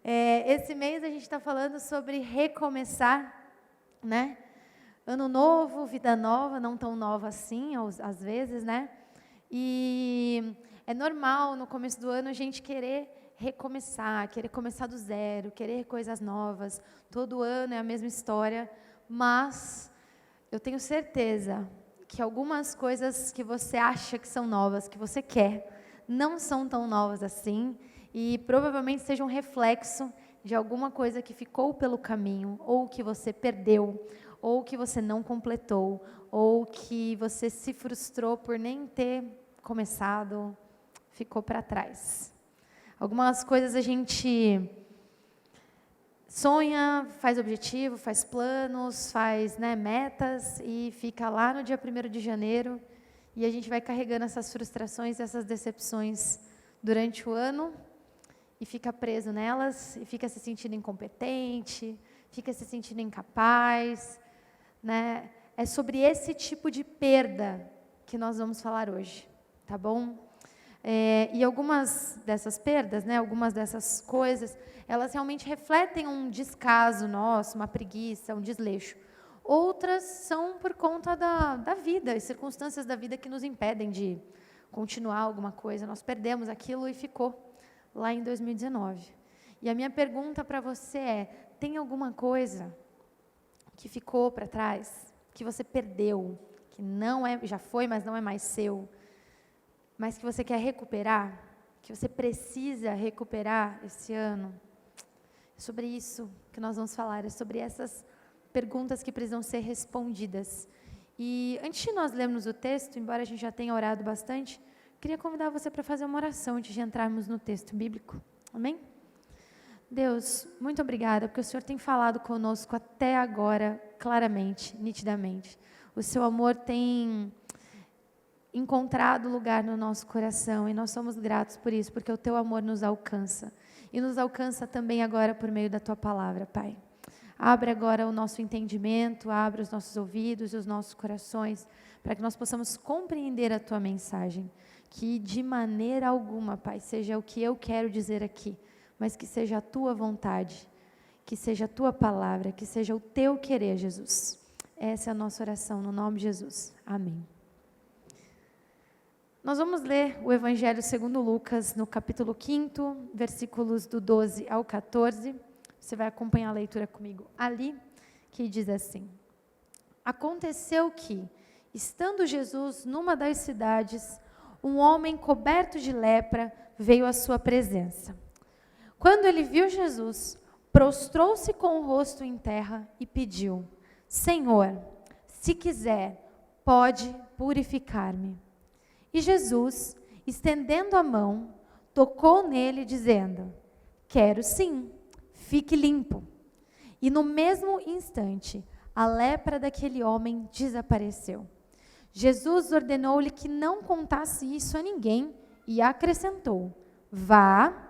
Esse mês a gente está falando sobre recomeçar, né? Ano novo, vida nova, não tão nova assim, às vezes, né? E é normal no começo do ano a gente querer recomeçar, querer começar do zero, querer coisas novas. Todo ano é a mesma história, mas eu tenho certeza que algumas coisas que você acha que são novas, que você quer, não são tão novas assim, e provavelmente seja um reflexo de alguma coisa que ficou pelo caminho, ou que você perdeu, ou que você não completou, ou que você se frustrou por nem ter começado, ficou para trás. Algumas coisas a gente sonha, faz objetivo, faz planos, faz metas e fica lá no dia 1º de janeiro e a gente vai carregando essas frustrações, essas decepções durante o ano e fica preso nelas e fica se sentindo incompetente, fica se sentindo incapaz, né? É sobre esse tipo de perda que nós vamos falar hoje, tá bom? E algumas dessas perdas, algumas dessas coisas, elas realmente refletem um descaso nosso, uma preguiça, um desleixo. Outras são por conta da vida, as circunstâncias da vida que nos impedem de continuar alguma coisa. Nós perdemos aquilo e ficou lá em 2019. E a minha pergunta para você é, tem alguma coisa que ficou para trás, que você perdeu, que não é, já foi, mas não é mais seu, mas que você quer recuperar, que você precisa recuperar esse ano? É sobre isso que nós vamos falar, é sobre essas perguntas que precisam ser respondidas. E antes de nós lermos o texto, embora a gente já tenha orado bastante, queria convidar você para fazer uma oração antes de entrarmos no texto bíblico. Amém? Deus, muito obrigada, porque o Senhor tem falado conosco até agora, claramente, nitidamente. O seu amor tem encontrado lugar no nosso coração e nós somos gratos por isso, porque o teu amor nos alcança e nos alcança também agora por meio da tua palavra, Pai. Abre agora o nosso entendimento, abre os nossos ouvidos e os nossos corações para que nós possamos compreender a tua mensagem, que de maneira alguma, Pai, seja o que eu quero dizer aqui, mas que seja a tua vontade, que seja a tua palavra, que seja o teu querer, Jesus. Essa é a nossa oração no nome de Jesus. Amém. Nós vamos ler o Evangelho segundo Lucas, no capítulo 5, versículos do 12 ao 14. Você vai acompanhar a leitura comigo ali, que diz assim: Aconteceu que, estando Jesus numa das cidades, um homem coberto de lepra veio à sua presença. Quando ele viu Jesus, prostrou-se com o rosto em terra e pediu: Senhor, se quiser, pode purificar-me. E Jesus, estendendo a mão, tocou nele, dizendo: Quero sim, fique limpo. E no mesmo instante, a lepra daquele homem desapareceu. Jesus ordenou-lhe que não contasse isso a ninguém e acrescentou: Vá,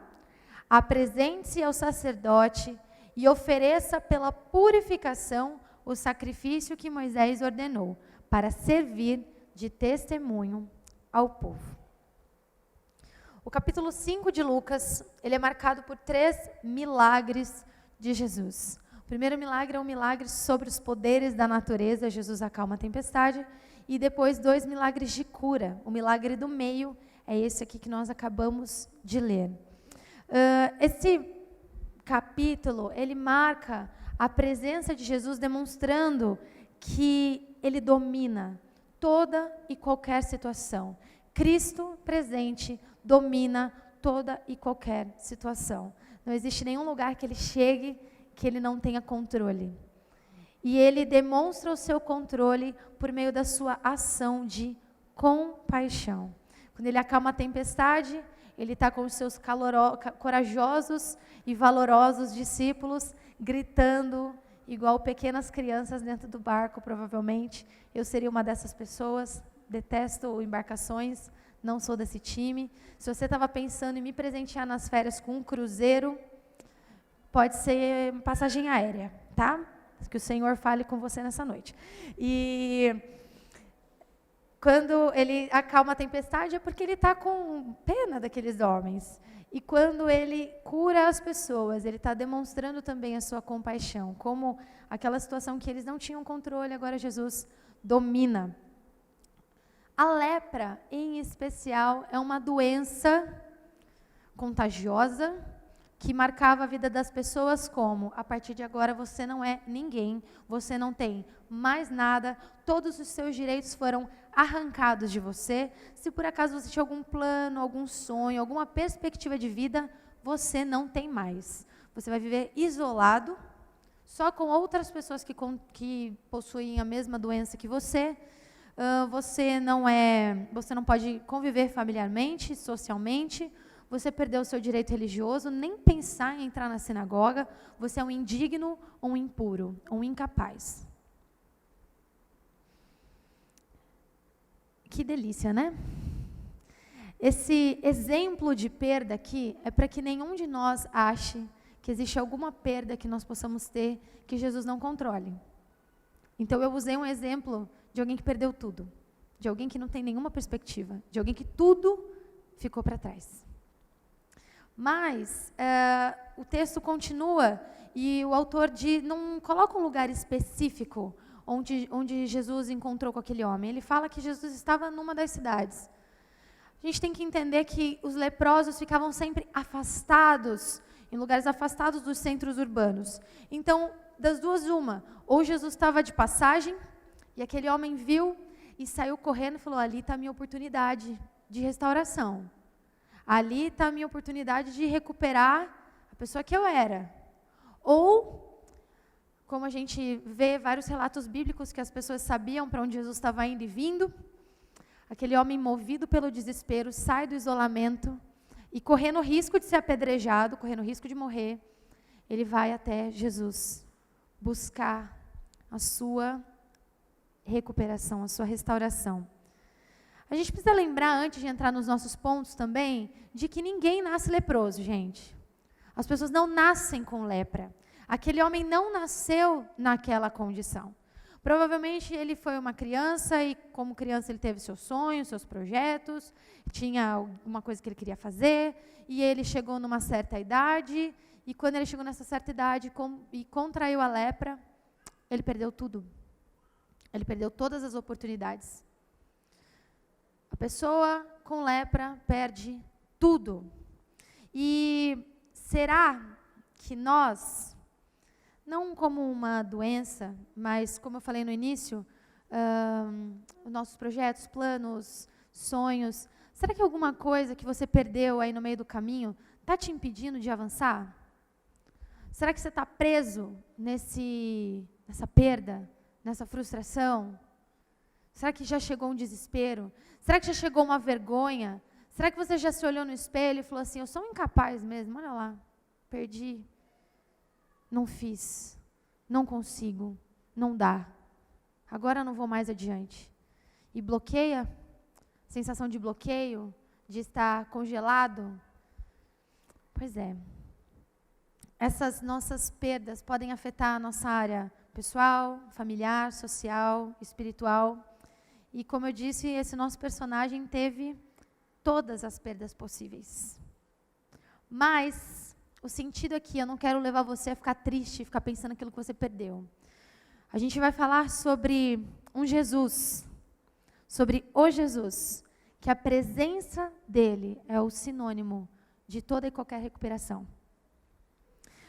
apresente-se ao sacerdote e ofereça pela purificação o sacrifício que Moisés ordenou, para servir de testemunho ao povo. O capítulo 5 de Lucas, ele é marcado por 3 milagres de Jesus. O primeiro milagre é um milagre sobre os poderes da natureza, Jesus acalma a tempestade, e depois 2 milagres de cura. O milagre do meio é esse aqui que nós acabamos de ler. Esse capítulo, ele marca a presença de Jesus demonstrando que ele domina toda e qualquer situação. Cristo presente domina toda e qualquer situação. Não existe nenhum lugar que ele chegue que ele não tenha controle. E ele demonstra o seu controle por meio da sua ação de compaixão. Quando ele acalma a tempestade, ele está com os seus corajosos e valorosos discípulos gritando, igual pequenas crianças dentro do barco, provavelmente. Eu seria uma dessas pessoas, detesto embarcações, não sou desse time. Se você estava pensando em me presentear nas férias com um cruzeiro, pode ser passagem aérea, tá? Que o Senhor fale com você nessa noite. E quando ele acalma a tempestade é porque ele está com pena daqueles homens. E quando ele cura as pessoas, ele está demonstrando também a sua compaixão, como aquela situação que eles não tinham controle, agora Jesus domina. A lepra, em especial, é uma doença contagiosa que marcava a vida das pessoas como, a partir de agora você não é ninguém, você não tem mais nada, todos os seus direitos foram arrancados de você. Se por acaso você tinha algum plano, algum sonho, alguma perspectiva de vida, você não tem mais. Você vai viver isolado, só com outras pessoas que possuem a mesma doença que você. Você não pode conviver familiarmente, socialmente. Você perdeu o seu direito religioso, nem pensar em entrar na sinagoga. Você é um indigno, um impuro, um incapaz. Que delícia, né? Esse exemplo de perda aqui é para que nenhum de nós ache que existe alguma perda que nós possamos ter que Jesus não controle. Então eu usei um exemplo de alguém que perdeu tudo, de alguém que não tem nenhuma perspectiva, de alguém que tudo ficou para trás. Mas o texto continua e o autor não coloca um lugar específico onde Jesus encontrou com aquele homem. Ele fala que Jesus estava numa das cidades. A gente tem que entender que os leprosos ficavam sempre afastados, em lugares afastados dos centros urbanos. Então, das duas, uma. Ou Jesus estava de passagem, e aquele homem viu e saiu correndo e falou, ali está a minha oportunidade de restauração. Ali está a minha oportunidade de recuperar a pessoa que eu era. Ou, como a gente vê vários relatos bíblicos que as pessoas sabiam para onde Jesus estava indo e vindo, aquele homem movido pelo desespero sai do isolamento e correndo o risco de ser apedrejado, correndo o risco de morrer, ele vai até Jesus buscar a sua recuperação, a sua restauração. A gente precisa lembrar, antes de entrar nos nossos pontos também, de que ninguém nasce leproso, gente. As pessoas não nascem com lepra. Aquele homem não nasceu naquela condição. Provavelmente ele foi uma criança e, como criança, ele teve seus sonhos, seus projetos, tinha alguma coisa que ele queria fazer, e ele chegou numa certa idade, e quando ele chegou nessa certa idade e contraiu a lepra, ele perdeu tudo. Ele perdeu todas as oportunidades. A pessoa com lepra perde tudo. E será que nós, não como uma doença, mas como eu falei no início, os nossos projetos, planos, sonhos, será que alguma coisa que você perdeu aí no meio do caminho está te impedindo de avançar? Será que você está preso nessa perda, nessa frustração? Será que já chegou um desespero? Será que já chegou uma vergonha? Será que você já se olhou no espelho e falou assim, eu sou um incapaz mesmo, olha lá, perdi, não fiz, não consigo, não dá, agora não vou mais adiante. E bloqueia, sensação de bloqueio, de estar congelado? Pois é, essas nossas perdas podem afetar a nossa área pessoal, familiar, social, espiritual. E como eu disse, esse nosso personagem teve todas as perdas possíveis. Mas o sentido aqui, eu não quero levar você a ficar triste, ficar pensando naquilo que você perdeu. A gente vai falar sobre um Jesus, sobre o Jesus, que a presença dele é o sinônimo de toda e qualquer recuperação.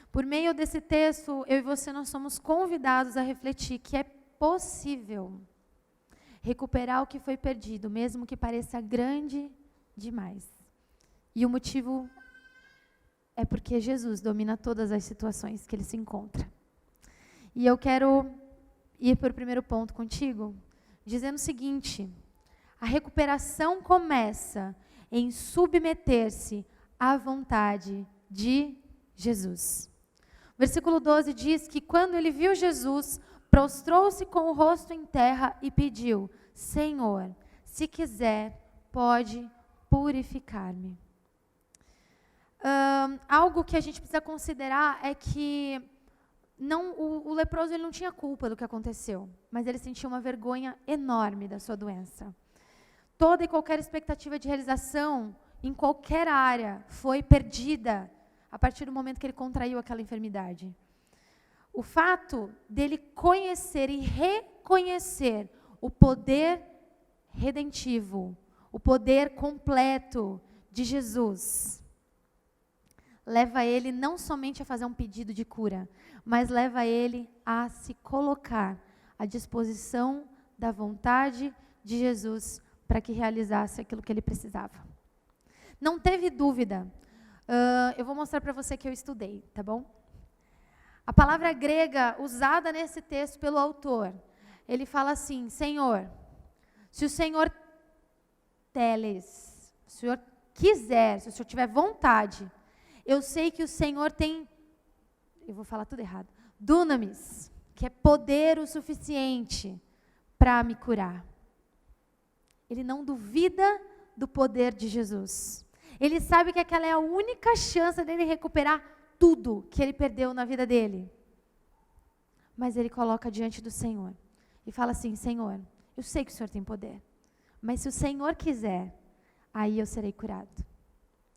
Por meio desse texto, eu e você nós somos convidados a refletir que é possível recuperar o que foi perdido, mesmo que pareça grande demais. E o motivo é porque Jesus domina todas as situações que ele se encontra. E eu quero ir para o primeiro ponto contigo, dizendo o seguinte: a recuperação começa em submeter-se à vontade de Jesus. O versículo 12 diz que quando ele viu Jesus, prostrou-se com o rosto em terra e pediu, Senhor, se quiser, pode purificar-me. Algo que a gente precisa considerar é que o leproso ele não tinha culpa do que aconteceu, mas ele sentia uma vergonha enorme da sua doença. Toda e qualquer expectativa de realização em qualquer área foi perdida a partir do momento que ele contraiu aquela enfermidade. O fato dele conhecer e reconhecer o poder redentivo, o poder completo de Jesus, leva ele não somente a fazer um pedido de cura, mas leva ele a se colocar à disposição da vontade de Jesus para que realizasse aquilo que ele precisava. Não teve dúvida. Eu vou mostrar para você que eu estudei, tá bom? A palavra grega usada nesse texto pelo autor, ele fala assim: Senhor, se o Senhor teles, se o Senhor quiser, se o Senhor tiver vontade, eu sei que o Senhor tem, eu vou falar tudo errado, dunamis, que é poder o suficiente para me curar. Ele não duvida do poder de Jesus. Ele sabe que aquela é a única chance dele recuperar tudo que ele perdeu na vida dele. Mas ele coloca diante do Senhor e fala assim: Senhor, eu sei que o Senhor tem poder, mas se o Senhor quiser, aí eu serei curado.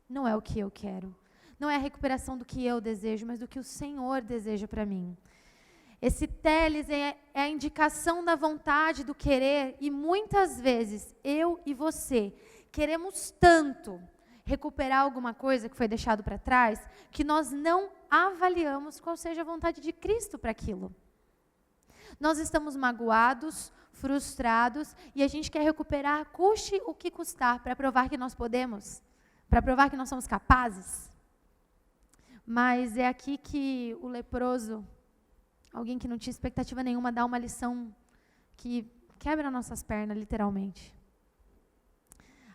Não é o que eu quero. Não é a recuperação do que eu desejo, mas do que o Senhor deseja para mim. Esse teles é a indicação da vontade, do querer, e muitas vezes eu e você queremos tanto recuperar alguma coisa que foi deixado para trás, que nós não avaliamos qual seja a vontade de Cristo para aquilo. Nós estamos magoados, frustrados, e a gente quer recuperar, custe o que custar, para provar que nós podemos, para provar que nós somos capazes. Mas é aqui que o leproso, alguém que não tinha expectativa nenhuma, dá uma lição que quebra nossas pernas, literalmente.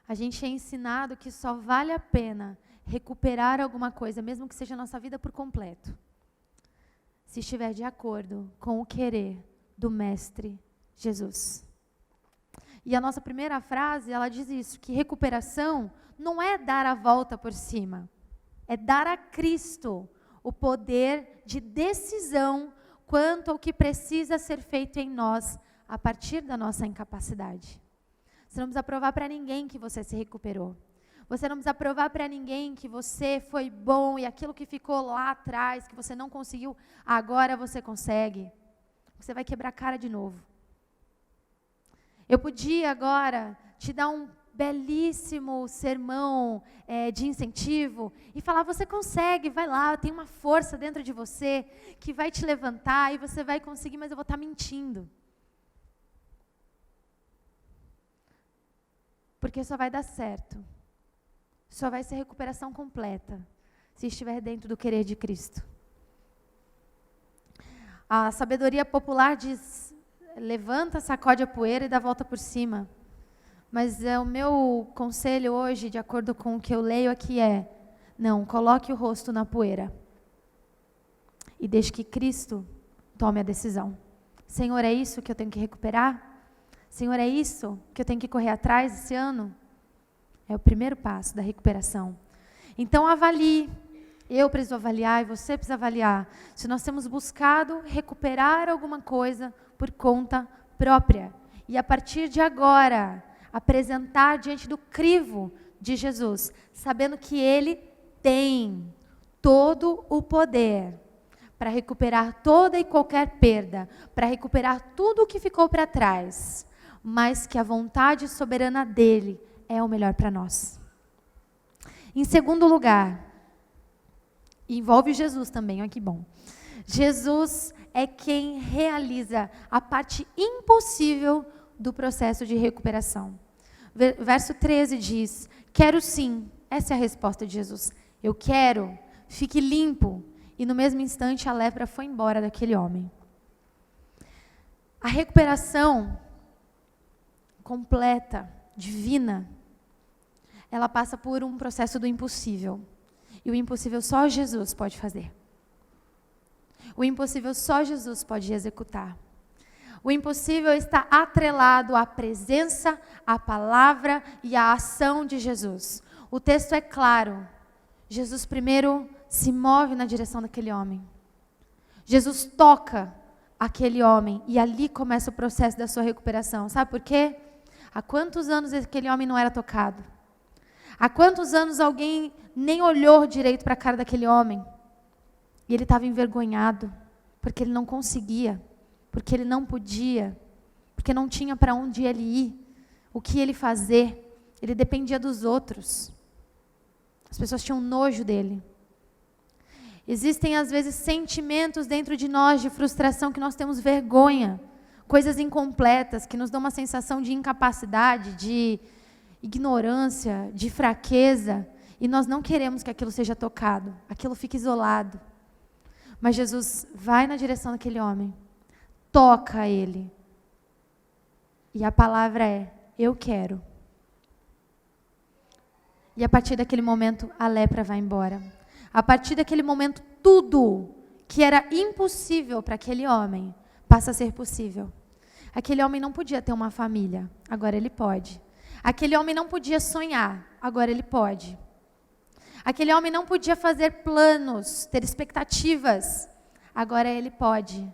A gente é ensinado que só vale a pena recuperar alguma coisa, mesmo que seja a nossa vida por completo, se estiver de acordo com o querer do Mestre Jesus. E a nossa primeira frase, ela diz isso, que recuperação não é dar a volta por cima, é dar a Cristo o poder de decisão quanto ao que precisa ser feito em nós a partir da nossa incapacidade. Você não precisa provar para ninguém que você se recuperou. Você não precisa provar para ninguém que você foi bom e aquilo que ficou lá atrás, que você não conseguiu, agora você consegue. Você vai quebrar a cara de novo. Eu podia agora te dar um belíssimo sermão de incentivo e falar: você consegue, vai lá, tem uma força dentro de você que vai te levantar e você vai conseguir, mas eu vou estar mentindo. Porque só vai dar certo, só vai ser recuperação completa, se estiver dentro do querer de Cristo. A sabedoria popular diz: levanta, sacode a poeira e dá a volta por cima. Mas o meu conselho hoje, de acordo com o que eu leio aqui, não, coloque o rosto na poeira e deixe que Cristo tome a decisão. Senhor, é isso que eu tenho que recuperar? Senhor, é isso que eu tenho que correr atrás esse ano? É o primeiro passo da recuperação. Então avalie, eu preciso avaliar e você precisa avaliar, se nós temos buscado recuperar alguma coisa por conta própria. E a partir de agora, apresentar diante do crivo de Jesus, sabendo que Ele tem todo o poder para recuperar toda e qualquer perda, para recuperar tudo o que ficou para trás, mas que a vontade soberana dEle é o melhor para nós. Em segundo lugar, envolve Jesus também, olha que bom. Jesus é quem realiza a parte impossível do processo de recuperação. Verso 13 diz: quero sim. Essa é a resposta de Jesus. Eu quero, fique limpo. E no mesmo instante a lepra foi embora daquele homem. A recuperação completa, divina, ela passa por um processo do impossível. E o impossível só Jesus pode fazer. O impossível só Jesus pode executar. O impossível está atrelado à presença, à palavra e à ação de Jesus. O texto é claro. Jesus primeiro se move na direção daquele homem. Jesus toca aquele homem e ali começa o processo da sua recuperação. Sabe por quê? Há quantos anos aquele homem não era tocado? Há quantos anos alguém nem olhou direito para a cara daquele homem? E ele estava envergonhado, porque ele não conseguia, porque ele não podia, porque não tinha para onde ele ir, o que ele fazer. Ele dependia dos outros. As pessoas tinham nojo dele. Existem, às vezes, sentimentos dentro de nós de frustração que nós temos vergonha. Coisas incompletas que nos dão uma sensação de incapacidade, de ignorância, de fraqueza. E nós não queremos que aquilo seja tocado. Aquilo fique isolado. Mas Jesus vai na direção daquele homem. Toca ele. E a palavra é: eu quero. E a partir daquele momento, a lepra vai embora. A partir daquele momento, tudo que era impossível para aquele homem passa a ser possível. Aquele homem não podia ter uma família, agora ele pode. Aquele homem não podia sonhar, agora ele pode. Aquele homem não podia fazer planos, ter expectativas, agora ele pode.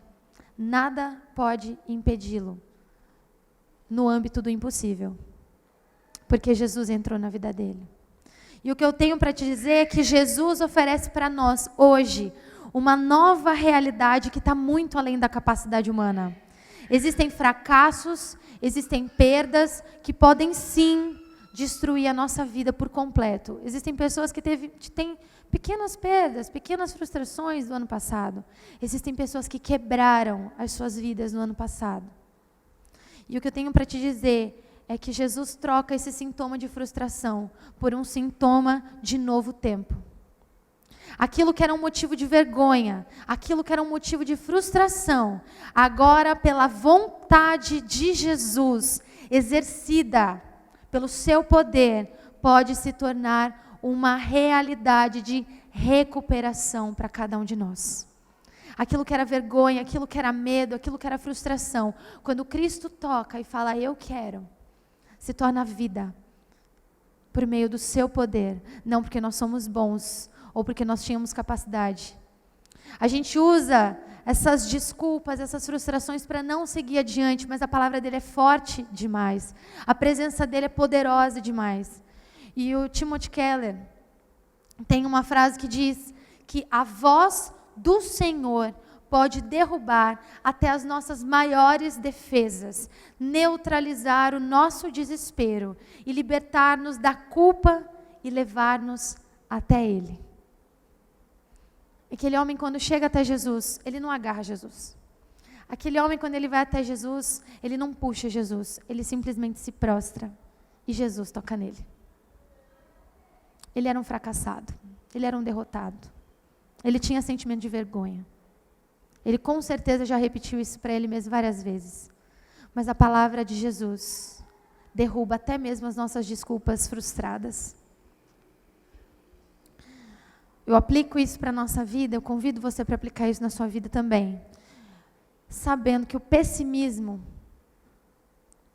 Nada pode impedi-lo no âmbito do impossível, porque Jesus entrou na vida dele. E o que eu tenho para te dizer é que Jesus oferece para nós, hoje, uma nova realidade que está muito além da capacidade humana. Existem fracassos, existem perdas que podem sim destruir a nossa vida por completo. Existem pessoas que têm pequenas perdas, pequenas frustrações do ano passado. Existem pessoas que quebraram as suas vidas no ano passado. E o que eu tenho para te dizer é que Jesus troca esse sintoma de frustração por um sintoma de novo tempo. Aquilo que era um motivo de vergonha, aquilo que era um motivo de frustração, agora pela vontade de Jesus, exercida pelo seu poder, pode se tornar uma realidade de recuperação para cada um de nós. Aquilo que era vergonha, aquilo que era medo, aquilo que era frustração, quando Cristo toca e fala, eu quero, se torna vida, por meio do seu poder, não porque nós somos bons, ou porque nós tínhamos capacidade. A gente usa essas desculpas, essas frustrações para não seguir adiante, mas a palavra dele é forte demais, a presença dele é poderosa demais. E o Timothy Keller tem uma frase que diz que a voz do Senhor pode derrubar até as nossas maiores defesas, neutralizar o nosso desespero e libertar-nos da culpa e levar-nos até Ele. Aquele homem, quando chega até Jesus, ele não agarra Jesus. Aquele homem, quando ele vai até Jesus, ele não puxa Jesus, ele simplesmente se prostra e Jesus toca nele. Ele era um fracassado, ele era um derrotado, ele tinha sentimento de vergonha. Ele com certeza já repetiu isso para ele mesmo várias vezes. Mas a palavra de Jesus derruba até mesmo as nossas desculpas frustradas. Eu aplico isso para a nossa vida, eu convido você para aplicar isso na sua vida também. Sabendo que o pessimismo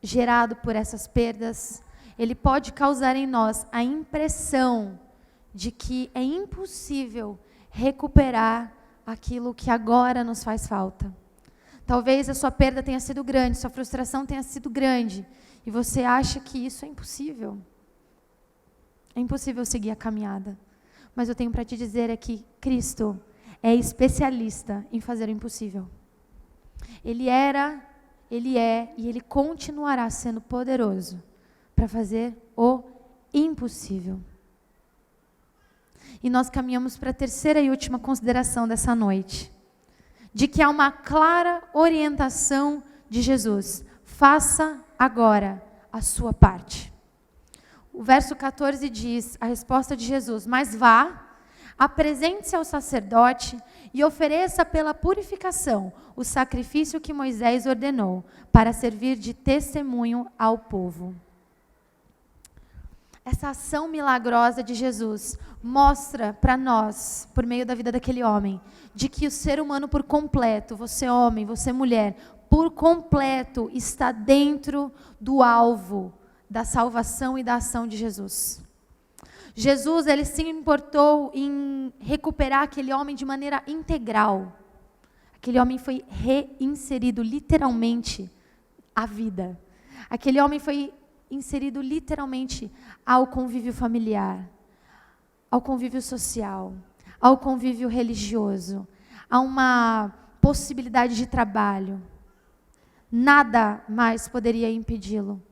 gerado por essas perdas, ele pode causar em nós a impressão de que é impossível recuperar aquilo que agora nos faz falta. Talvez a sua perda tenha sido grande, sua frustração tenha sido grande, e você acha que isso é impossível. É impossível seguir a caminhada. Mas eu tenho para te dizer é que Cristo é especialista em fazer o impossível. Ele era, Ele é e Ele continuará sendo poderoso para fazer o impossível. E nós caminhamos para a terceira e última consideração dessa noite. De que há uma clara orientação de Jesus. Faça agora a sua parte. O verso 14 diz, a resposta de Jesus, mas vá, apresente-se ao sacerdote e ofereça pela purificação o sacrifício que Moisés ordenou, para servir de testemunho ao povo. Essa ação milagrosa de Jesus mostra para nós, por meio da vida daquele homem, de que o ser humano por completo, você homem, você mulher, por completo está dentro do alvo da salvação e da ação de Jesus. Jesus, ele se importou em recuperar aquele homem de maneira integral. Aquele homem foi reinserido literalmente à vida. Aquele homem foi inserido literalmente ao convívio familiar, ao convívio social, ao convívio religioso, a uma possibilidade de trabalho. Nada mais poderia impedi-lo.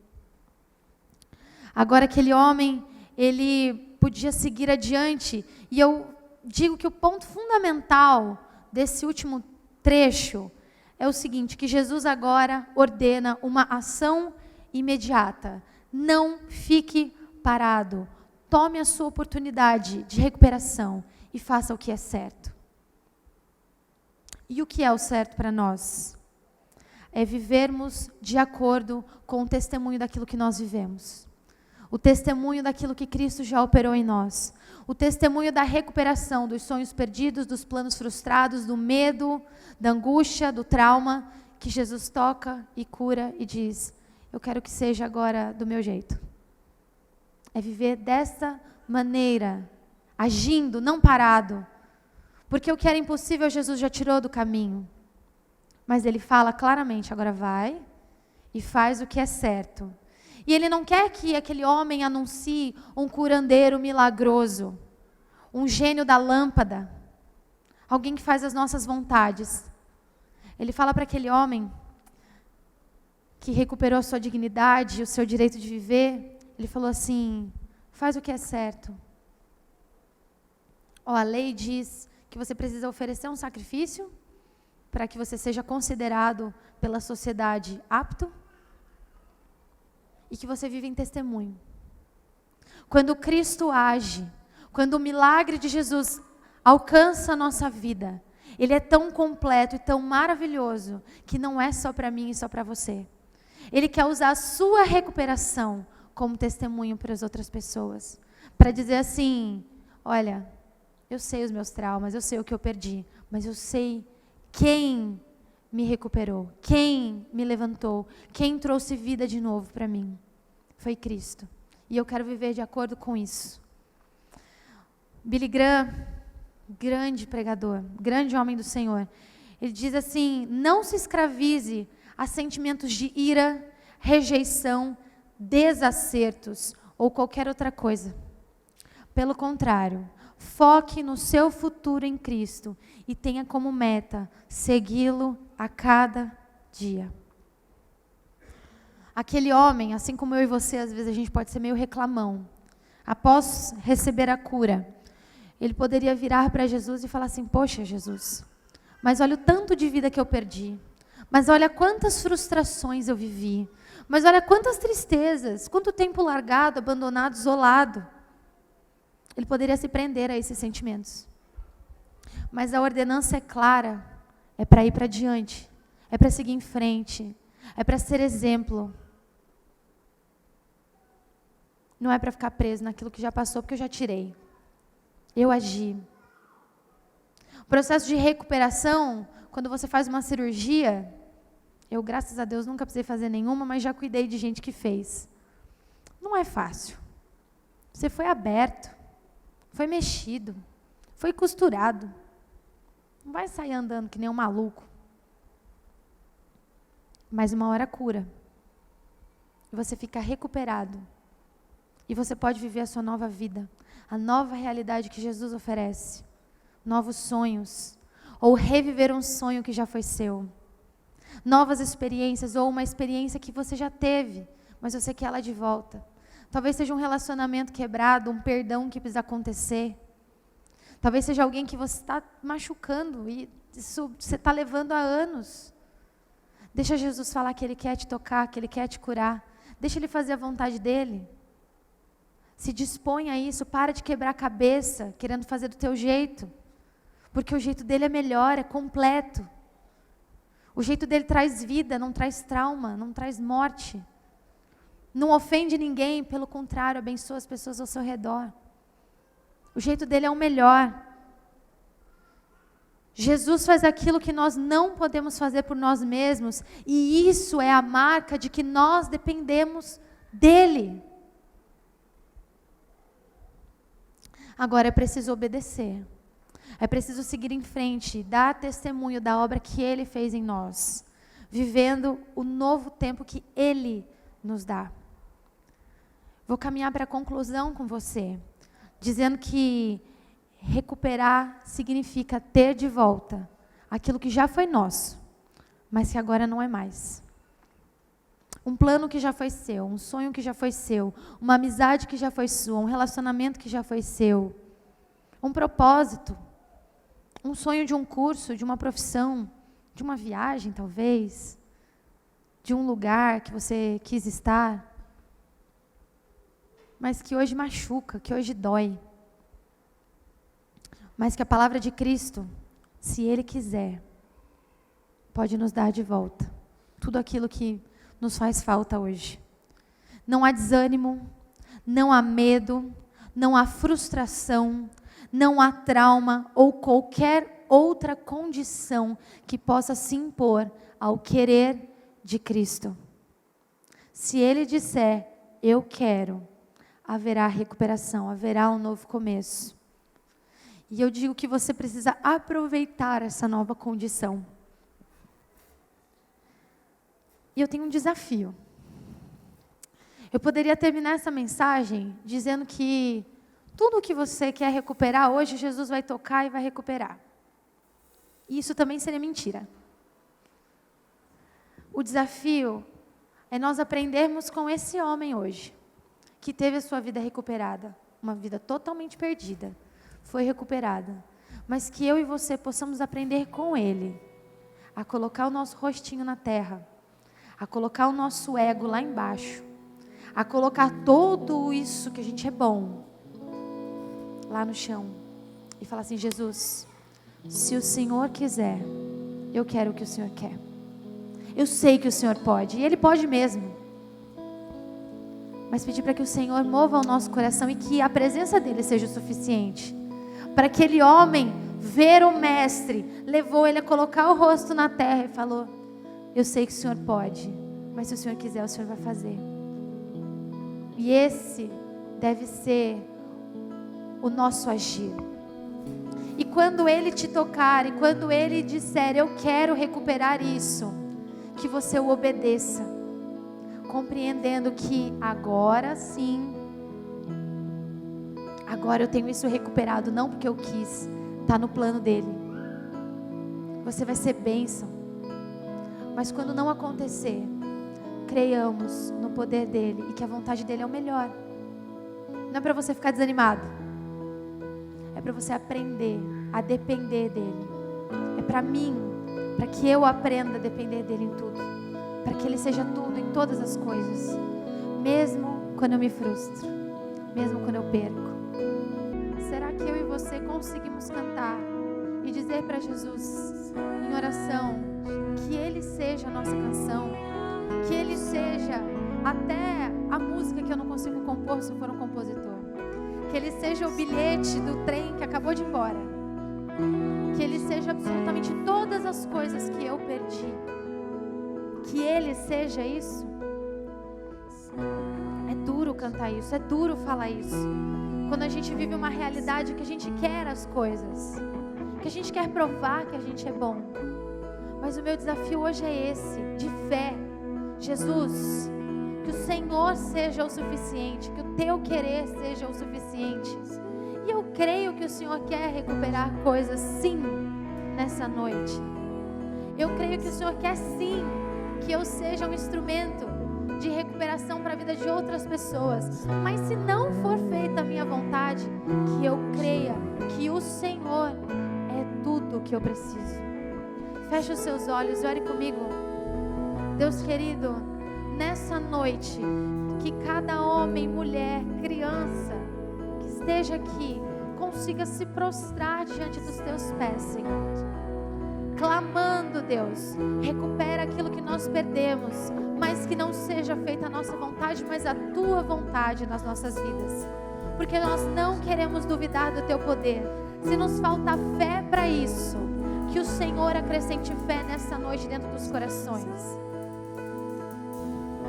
Agora aquele homem, ele podia seguir adiante, e eu digo que o ponto fundamental desse último trecho é o seguinte, que Jesus agora ordena uma ação imediata. Não fique parado. Tome a sua oportunidade de recuperação e faça o que é certo. E o que é o certo para nós? É vivermos de acordo com o testemunho daquilo que nós vivemos. O testemunho daquilo que Cristo já operou em nós. O testemunho da recuperação dos sonhos perdidos, dos planos frustrados, do medo, da angústia, do trauma, que Jesus toca e cura e diz, eu quero que seja agora do meu jeito. É viver dessa maneira, agindo, não parado. Porque o que era impossível, Jesus já tirou do caminho. Mas ele fala claramente, agora vai e faz o que é certo. E ele não quer que aquele homem anuncie um curandeiro milagroso, um gênio da lâmpada, alguém que faz as nossas vontades. Ele fala para aquele homem que recuperou a sua dignidade, o seu direito de viver, ele falou assim, faz o que é certo. A lei diz que você precisa oferecer um sacrifício para que você seja considerado pela sociedade apto e que você vive em testemunho. Quando Cristo age, quando o milagre de Jesus alcança a nossa vida, ele é tão completo e tão maravilhoso que não é só para mim e só para você. Ele quer usar a sua recuperação como testemunho para as outras pessoas. Para dizer assim, olha, eu sei os meus traumas, eu sei o que eu perdi, mas eu sei quem me recuperou, quem me levantou, quem trouxe vida de novo para mim. Foi Cristo. E eu quero viver de acordo com isso. Billy Graham, grande pregador, grande homem do Senhor, ele diz assim, não se escravize a sentimentos de ira, rejeição, desacertos ou qualquer outra coisa. Pelo contrário, foque no seu futuro em Cristo e tenha como meta segui-lo a cada dia. Aquele homem, assim como eu e você, às vezes a gente pode ser meio reclamão. Após receber a cura, ele poderia virar para Jesus e falar assim, poxa Jesus, mas olha o tanto de vida que eu perdi. Mas olha quantas frustrações eu vivi. Mas olha quantas tristezas, quanto tempo largado, abandonado, isolado. Ele poderia se prender a esses sentimentos. Mas a ordenança é clara, é para ir para diante, é para seguir em frente, é para ser exemplo. Não é para ficar preso naquilo que já passou, porque eu já tirei. Eu agi. O processo de recuperação, quando você faz uma cirurgia, eu, graças a Deus, nunca precisei fazer nenhuma, mas já cuidei de gente que fez. Não é fácil. Você foi aberto, foi mexido, foi costurado. Não vai sair andando que nem um maluco. Mas uma hora cura. E você fica recuperado. E você pode viver a sua nova vida, a nova realidade que Jesus oferece. Novos sonhos, ou reviver um sonho que já foi seu. Novas experiências, ou uma experiência que você já teve, mas você quer ela de volta. Talvez seja um relacionamento quebrado, um perdão que precisa acontecer. Talvez seja alguém que você está machucando, e isso você está levando há anos. Deixa Jesus falar que Ele quer te tocar, que Ele quer te curar. Deixa Ele fazer a vontade dEle. Se dispõe a isso, para de quebrar a cabeça, querendo fazer do teu jeito. Porque o jeito dele é melhor, é completo. O jeito dele traz vida, não traz trauma, não traz morte. Não ofende ninguém, pelo contrário, abençoa as pessoas ao seu redor. O jeito dele é o melhor. Jesus faz aquilo que nós não podemos fazer por nós mesmos, e isso é a marca de que nós dependemos dele. Agora é preciso obedecer. É preciso seguir em frente, dar testemunho da obra que Ele fez em nós, vivendo o novo tempo que Ele nos dá. Vou caminhar para a conclusão com você, dizendo que recuperar significa ter de volta aquilo que já foi nosso, mas que agora não é mais. Um plano que já foi seu, um sonho que já foi seu, uma amizade que já foi sua, um relacionamento que já foi seu, um propósito, um sonho de um curso, de uma profissão, de uma viagem talvez, de um lugar que você quis estar, mas que hoje machuca, que hoje dói. Mas que a palavra de Cristo, se Ele quiser, pode nos dar de volta tudo aquilo que nos faz falta hoje. Não há desânimo, não há medo, não há frustração, não há trauma ou qualquer outra condição que possa se impor ao querer de Cristo. Se Ele disser, eu quero, haverá recuperação, haverá um novo começo. E eu digo que você precisa aproveitar essa nova condição. E eu tenho um desafio. Eu poderia terminar essa mensagem dizendo que tudo o que você quer recuperar hoje, Jesus vai tocar e vai recuperar. E isso também seria mentira. O desafio é nós aprendermos com esse homem hoje, que teve a sua vida recuperada, uma vida totalmente perdida, foi recuperada, mas que eu e você possamos aprender com ele, a colocar o nosso rostinho na terra, a colocar o nosso ego lá embaixo, a colocar tudo isso que a gente é bom, lá no chão, e falar assim, Jesus, se o Senhor quiser, eu quero o que o Senhor quer. Eu sei que o Senhor pode, e Ele pode mesmo. Mas pedir para que o Senhor mova o nosso coração e que a presença dEle seja o suficiente. Para aquele homem ver o Mestre, levou ele a colocar o rosto na terra e falou, eu sei que o Senhor pode, mas se o Senhor quiser, o Senhor vai fazer. E esse deve ser o nosso agir. E quando Ele te tocar, e quando Ele disser, eu quero recuperar isso, que você o obedeça, compreendendo que agora sim, agora eu tenho isso recuperado, não porque eu quis, está no plano dEle. Você vai ser bênção. Mas quando não acontecer, creiamos no poder dEle e que a vontade dEle é o melhor. Não é para você ficar desanimado, é para você aprender a depender dEle. É para mim, para que eu aprenda a depender dEle em tudo, para que Ele seja tudo em todas as coisas, mesmo quando eu me frustro, mesmo quando eu perco. Será que eu e você conseguimos cantar e dizer para Jesus em oração que Ele seja a nossa canção, que Ele seja até a música que eu não consigo compor se eu for um compositor, que Ele seja o bilhete do trem que acabou de ir embora, que Ele seja absolutamente todas as coisas que eu perdi, que Ele seja isso. É duro cantar isso, é duro falar isso, quando a gente vive uma realidade que a gente quer as coisas, que a gente quer provar que a gente é bom. Mas o meu desafio hoje é esse, de fé. Jesus, que o Senhor seja o suficiente, que o Teu querer seja o suficiente. E eu creio que o Senhor quer recuperar coisas sim, nessa noite. Eu creio que o Senhor quer sim, que eu seja um instrumento de recuperação para a vida de outras pessoas. Mas se não for feita a minha vontade, que eu creia que o Senhor é tudo o que eu preciso. Feche os seus olhos e ore comigo. Deus querido, nessa noite, que cada homem, mulher, criança que esteja aqui consiga se prostrar diante dos Teus pés, Senhor, clamando, Deus, recupera aquilo que nós perdemos, mas que não seja feita a nossa vontade, mas a Tua vontade nas nossas vidas, porque nós não queremos duvidar do Teu poder. Se nos falta fé para isso, que o Senhor acrescente fé nessa noite dentro dos corações.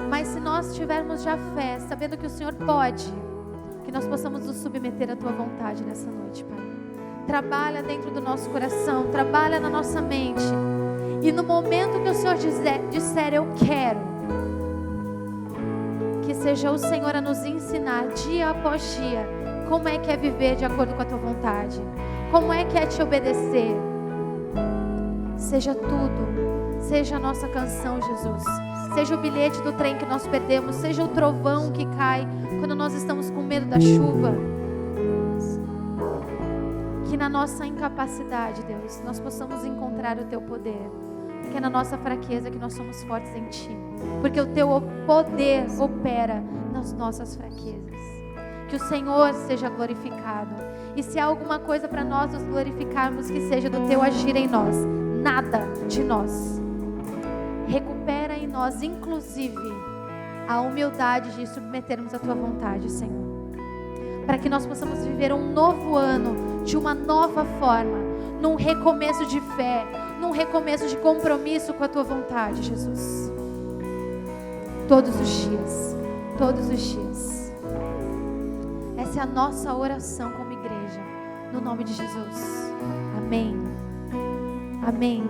Mas se nós tivermos já fé, sabendo que o Senhor pode, que nós possamos nos submeter à Tua vontade nessa noite, Pai. Trabalha dentro do nosso coração, trabalha na nossa mente. E no momento que o Senhor disser eu quero, que seja o Senhor a nos ensinar dia após dia como é que é viver de acordo com a tua vontade, como é que é te obedecer. Seja tudo, seja a nossa canção, Jesus, seja o bilhete do trem que nós perdemos, seja o trovão que cai quando nós estamos com medo da chuva. Que na nossa incapacidade, Deus, nós possamos encontrar o teu poder, porque é na nossa fraqueza que nós somos fortes em ti, porque o teu poder opera nas nossas fraquezas. Que o Senhor seja glorificado, e se há alguma coisa para nós nos glorificarmos, que seja do teu agir em nós, nada de nós. Recupera em nós, inclusive, a humildade de submetermos a tua vontade, Senhor, para que nós possamos viver um novo ano de uma nova forma, num recomeço de fé, num recomeço de compromisso com a tua vontade, Jesus. Todos os dias, todos os dias. Essa é a nossa oração como igreja, no nome de Jesus. Amém. Amém.